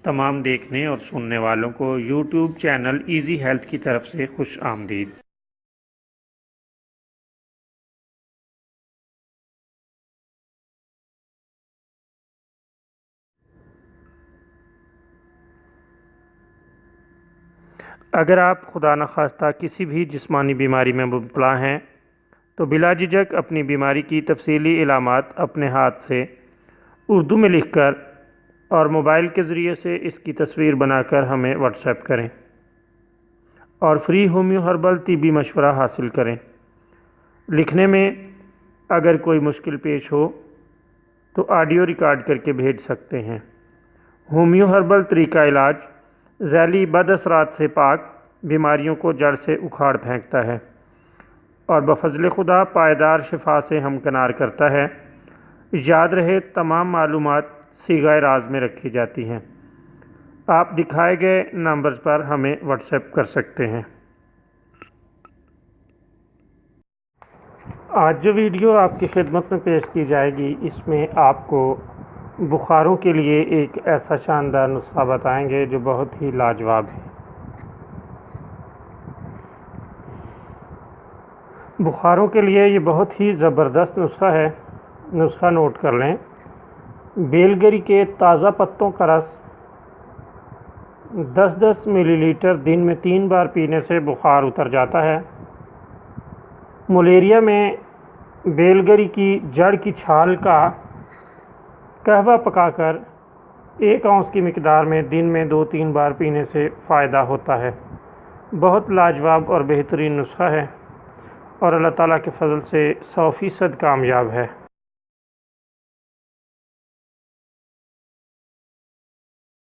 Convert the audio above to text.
تمام دیکھنے اور سننے والوں کو یوٹیوب چینل ایزی ہیلتھ کی طرف سے خوش آمدید۔ اگر آپ خدا نخواستہ کسی بھی جسمانی بیماری میں مبتلا ہیں تو بلا جھجک اپنی بیماری کی تفصیلی علامات اپنے ہاتھ سے اردو میں لکھ کر اور موبائل کے ذریعے سے اس کی تصویر بنا کر ہمیں واٹس ایپ کریں اور فری ہومیو ہربل طبی مشورہ حاصل کریں۔ لکھنے میں اگر کوئی مشکل پیش ہو تو آڈیو ریکارڈ کر کے بھیج سکتے ہیں۔ ہومیو ہربل طریقہ علاج ذیلی بد اثرات سے پاک بیماریوں کو جڑ سے اکھاڑ پھینکتا ہے اور بفضل خدا پائیدار شفا سے ہمکنار کرتا ہے۔ یاد رہے تمام معلومات صیغہ راز میں رکھی جاتی ہیں۔ آپ دکھائے گئے نمبرز پر ہمیں واٹس ایپ کر سکتے ہیں۔ آج جو ویڈیو آپ کی خدمت میں پیش کی جائے گی، اس میں آپ کو بخاروں کے لیے ایک ایسا شاندار نسخہ بتائیں گے جو بہت ہی لاجواب ہے۔ بخاروں کے لیے یہ بہت ہی زبردست نسخہ ہے۔ نسخہ نوٹ کر لیں۔ بیل گری کے تازہ پتوں کا رس 10-10 ملی لیٹر دن میں 3 بار پینے سے بخار اتر جاتا ہے۔ ملیریا میں بیل گری کی جڑ کی چھال کا قہوہ پکا کر 1 اونس کی مقدار میں دن میں 2-3 بار پینے سے فائدہ ہوتا ہے۔ بہت لاجواب اور بہترین نسخہ ہے اور اللہ تعالیٰ کے فضل سے 100% کامیاب ہے۔